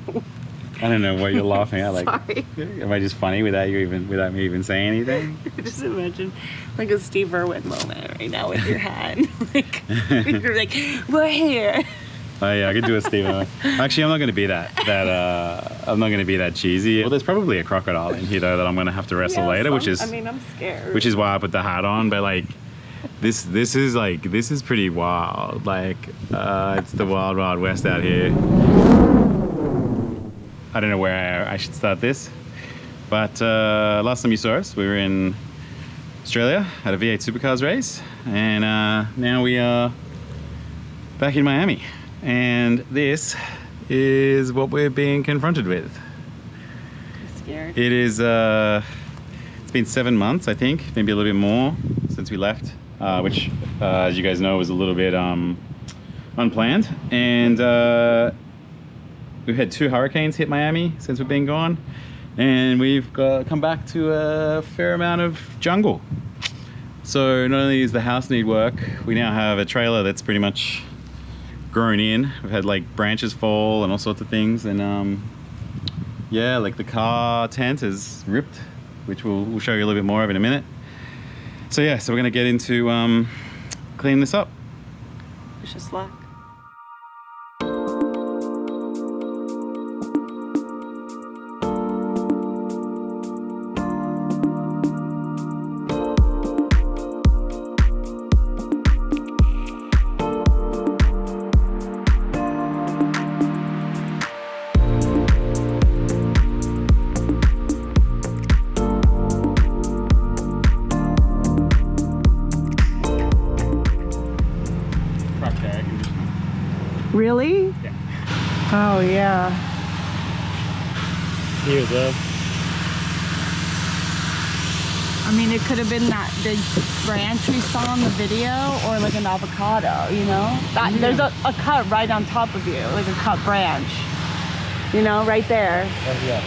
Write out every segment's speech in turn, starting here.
I don't know what you're laughing at. Like, Sorry. am I just funny without me even saying anything? Just imagine like a Steve Irwin moment right now with your hand. Like, you're like, we're here. Oh yeah, I could do a Steve Irwin. Actually, I'm not going to be I'm not going to be that cheesy. Well, there's probably a crocodile in here though that I'm going to have to wrestle later, which is. I mean, I'm scared. Which is why I put the hat on, but like. This is pretty wild. Like, it's the wild, wild west out here. I don't know where I should start this, but last time you saw us, we were in Australia at a V8 Supercars race, and now we are back in Miami, and this is what we're being confronted with. I'm scared. It is. It's been 7 months, I think, maybe a little bit more since we left. Which, as you guys know, was a little bit unplanned. And we've had 2 hurricanes hit Miami since we've been gone. And we've come back to a fair amount of jungle. So not only does the house need work, we now have a trailer that's pretty much grown in. We've had like branches fall and all sorts of things. And yeah, like the car tent is ripped, which we'll show you a little bit more of in a minute. So yeah, so we're gonna get into cleaning this up. Wish us luck. Really? Yeah. Oh, yeah. Here as well. I mean, it could have been that big branch we saw in the video, or like an avocado, you know? That, there's a cut right on top of you, like a cut branch. You know, right there. Oh, yeah.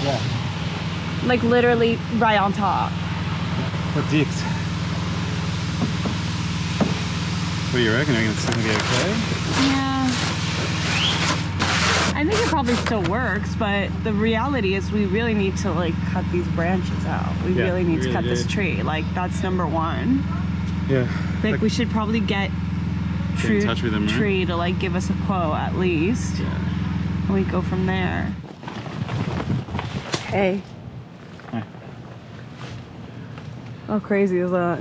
Yeah. Like literally right on top. What dicks? What do you reckon? Are you gonna be okay? Yeah. I think it probably still works, but the reality is we really need to like cut these branches out. We really need to cut this tree. Like that's number one. Yeah. Like we should probably get in touch with them, right? tree to like give us a quote at least. Yeah. And we go from there. Hey. Hi. How crazy is that?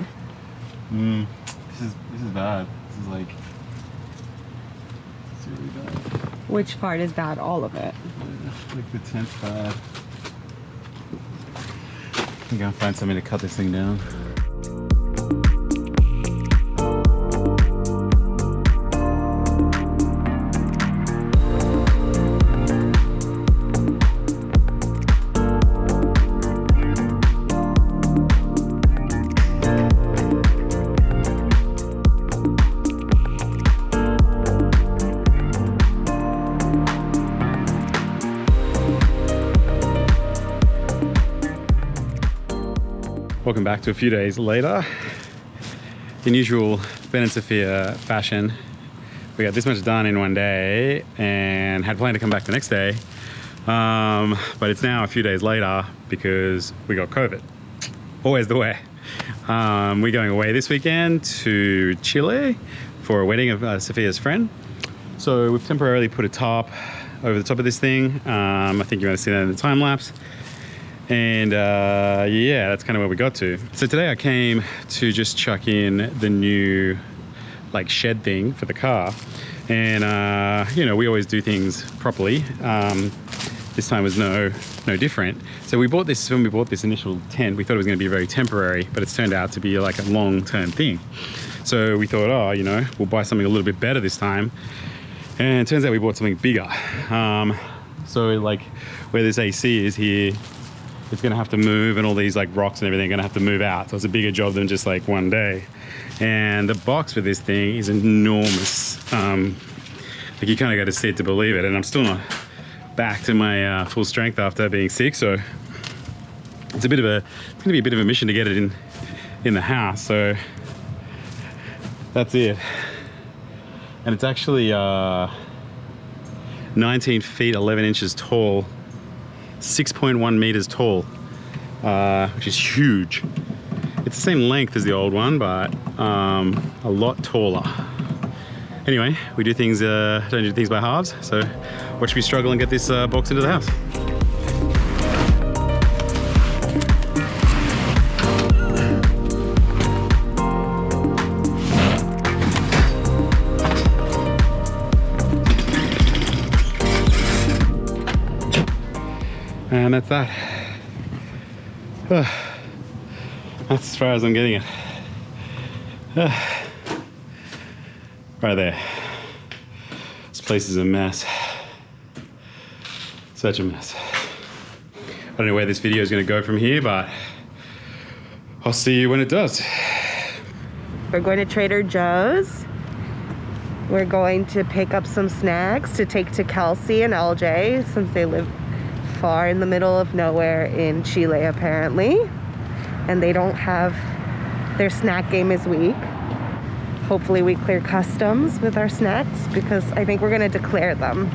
This is bad. This is like it's really bad. Which part is bad? All of it. Like the tent's bad. I'm gonna find something to cut this thing down. Welcome back to a few days later. In usual Ben and Sophia fashion, we got this much done in one day and had planned to come back the next day. But it's now a few days later because we got COVID. Always the way. We're going away this weekend to Chile for a wedding of Sophia's friend. So we've temporarily put a tarp over the top of this thing. I think you want to see that in the time lapse. And yeah, that's kind of where we got to. So today I came to just chuck in the new like shed thing for the car. And you know, we always do things properly. This time was no different. So we bought this, when we bought this initial tent, we thought it was going to be very temporary, but it's turned out to be like a long-term thing. So we thought, oh, you know, we'll buy something a little bit better this time. And it turns out we bought something bigger. So like where this AC is here, it's gonna have to move, and all these like rocks and everything are gonna have to move out. So it's a bigger job than just like one day. And the box for this thing is enormous. Like you kind of got to see it to believe it. And I'm still not back to my full strength after being sick. So it's gonna be a bit of a mission to get it in the house. So that's it. And it's actually, 19 feet 11 inches tall, 6.1 meters tall, which is huge. It's the same length as the old one, but a lot taller. Anyway, we do things, don't do things by halves, so watch me struggle and get this box into the house. And that's that. That's as far as I'm getting it. Right there. This place is a mess. Such a mess. I don't know where this video is going to go from here, but I'll see you when it does. We're going to Trader Joe's. We're going to pick up some snacks to take to Kelsey and LJ since they live far in the middle of nowhere in Chile apparently, and they don't have, their snack game is weak. Hopefully we clear customs with our snacks because I think we're gonna declare them.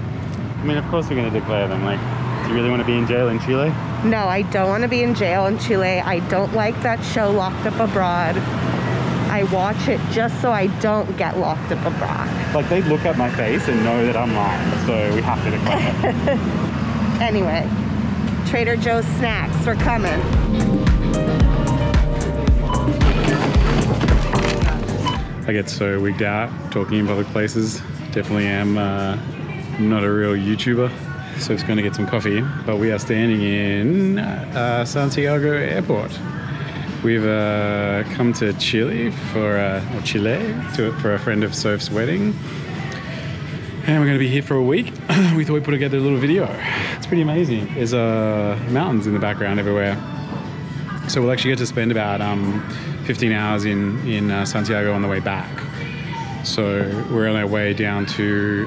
I mean, of course we're gonna declare them. Like, do you really want to be in jail in Chile? No, I don't want to be in jail in Chile. I don't like that show Locked Up Abroad. I watch it just so I don't get locked up abroad. Like, they look at my face and know that I'm lying, so we have to declare it. Anyway, Trader Joe's snacks are coming. I get so wigged out talking in public places. Definitely am not a real YouTuber. So it's going to get some coffee, but we are standing in Santiago Airport. We've come to Chile for a friend of Soph's wedding. And we're going to be here for a week. We thought we'd put together a little video. It's pretty amazing. There's mountains in the background everywhere. So we'll actually get to spend about 15 hours in Santiago on the way back. So we're on our way down to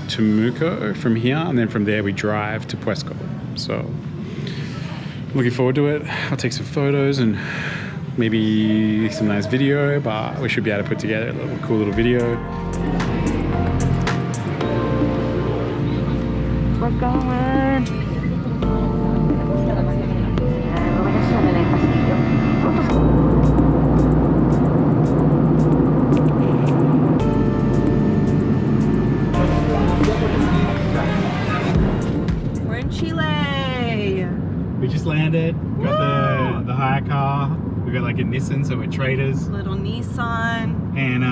Temuco from here, and then from there we drive to Puesco. So looking forward to it. I'll take some photos and maybe some nice video, but we should be able to put together a cool little video. We're going. We're in Chile. We just landed. Got the hire car. We got like a Nissan, so we're traders. Little Nissan. And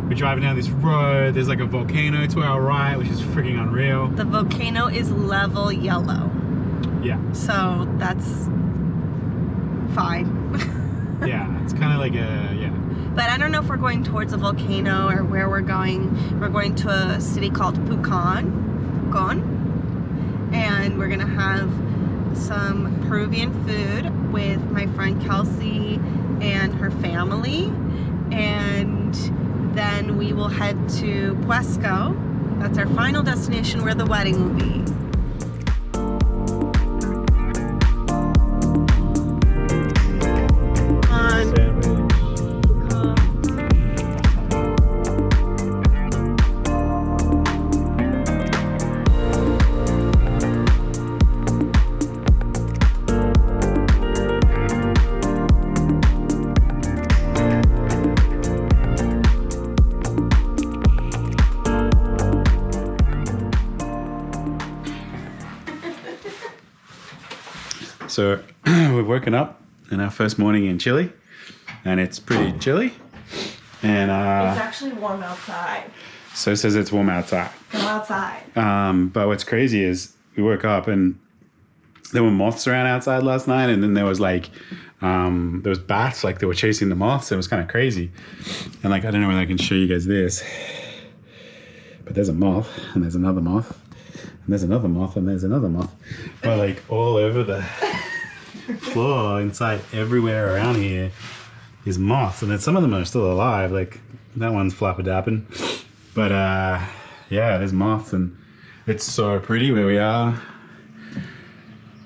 we're driving down this road. There's like a volcano to our right, which is freaking unreal. The volcano is level yellow. Yeah. So that's fine. Yeah, it's kind of like yeah. But I don't know if we're going towards a volcano or where we're going. We're going to a city called Pucón. And we're gonna have some Peruvian food with my friend Kelsey and her family. And then we will head to Puesco. That's our final destination where the wedding will be. So we've woken up in our first morning in Chile, and it's pretty chilly. And It's actually warm outside. So it says it's warm outside. Go outside. But what's crazy is we woke up and there were moths around outside last night, and then there was like there was bats, like they were chasing the moths. It was kind of crazy. And like I don't know whether I can show you guys this, but there's a moth, and there's another moth, and there's another moth, and there's another moth. But like all over the floor, inside, everywhere around here is moths, and then some of them are still alive. Like that one's flapperdapping, but yeah, there's moths, and it's so pretty where we are.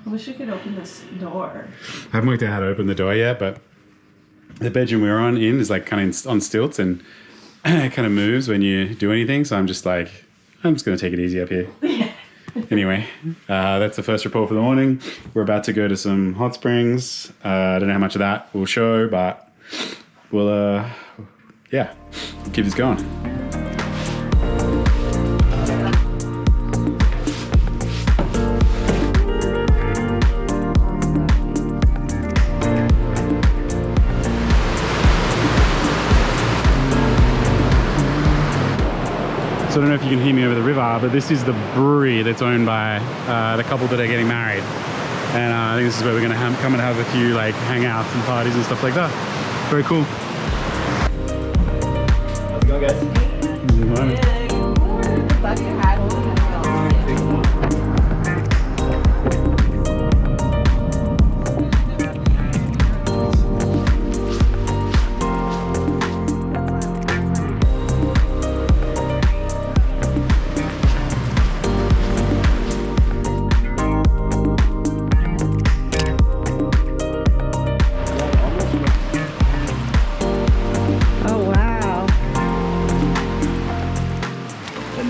I wish I could open this door. I haven't worked out how to open the door yet, but the bedroom we're in is like kind of on stilts, and it kind of moves when you do anything. So I'm just like, I'm just gonna take it easy up here. Anyway, that's the first report for the morning. We're about to go to some hot springs. I don't know how much of that we'll show, but we'll, yeah, keep this going. So I don't know if you can hear me over the river, but this is the brewery that's owned by the couple that are getting married. And I think this is where we're gonna come and have a few like hangouts and parties and stuff like that. Very cool. How's it going, guys?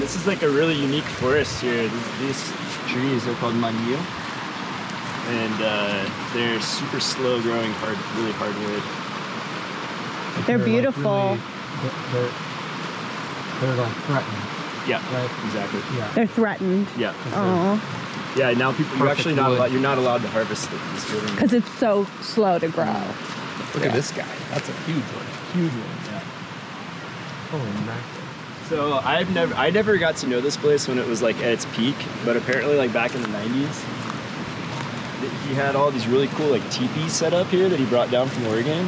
This is like a really unique forest here. These trees are called manio, and they're super slow growing, really hardwood. They're beautiful. They're like threatened. Yeah, Right. exactly. Yeah. They're threatened. Yeah, Oh, yeah. Now people, you're actually not allowed. You're not allowed to harvest this building. because it's so slow to grow. Look at this guy. That's a huge one. Huge one. Yeah. Holy mackerel. So I never got to know this place when it was like at its peak, but apparently like back in the 90s, he had all these really cool like teepees set up here that he brought down from Oregon,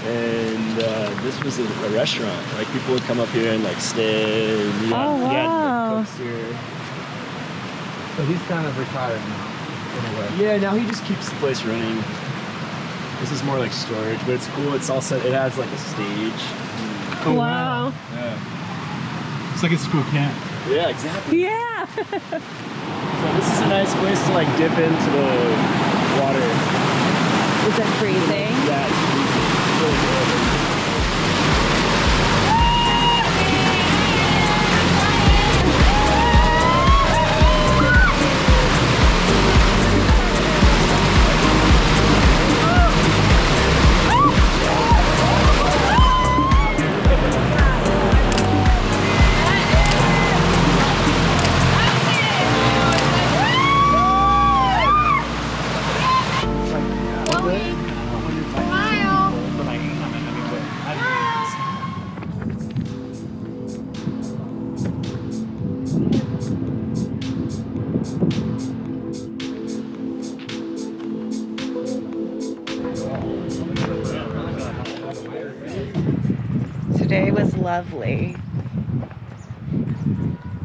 and this was a restaurant. Like people would come up here and like stay. And he Oh, he had, wow. like, cooks here. So he's kind of retired now, in a way. Yeah, now he just keeps the place running. This is more like storage, but it's cool. It's all set. It has like a stage. Oh, Wow. Yeah. It's like a school camp. Yeah, exactly. Yeah. So this is a nice place to like dip into the water. Is it freezing? Yeah, it's really good. Today was lovely.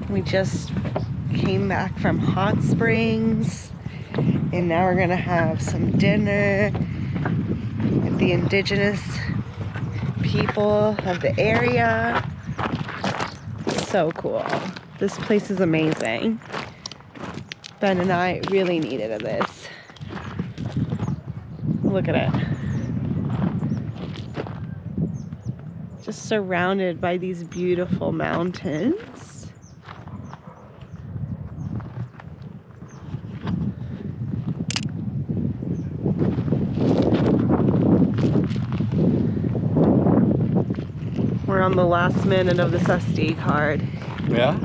We just came back from hot springs, and now we're gonna have some dinner with the indigenous people of the area. So cool. This place is amazing. Ben and I really needed this. Look at it. Just surrounded by these beautiful mountains. We're on the last minute of this SD card. Yeah?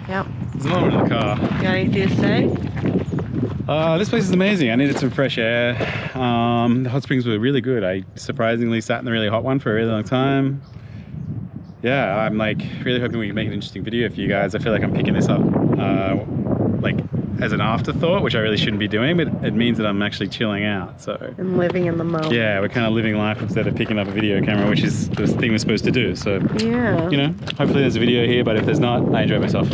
Yep. There's a moment in the car. Got anything to say? This place is amazing. I needed some fresh air. The hot springs were really good. I surprisingly sat in the really hot one for a really long time. Yeah, I'm like really hoping we can make an interesting video for you guys. I feel like I'm picking this up like as an afterthought, which I really shouldn't be doing, but it means that I'm actually chilling out. So And living in the moment. yeah, we're kind of living life instead of picking up a video camera, which is the thing we're supposed to do. So Yeah. you know, hopefully there's a video here, but if there's not, I enjoy myself.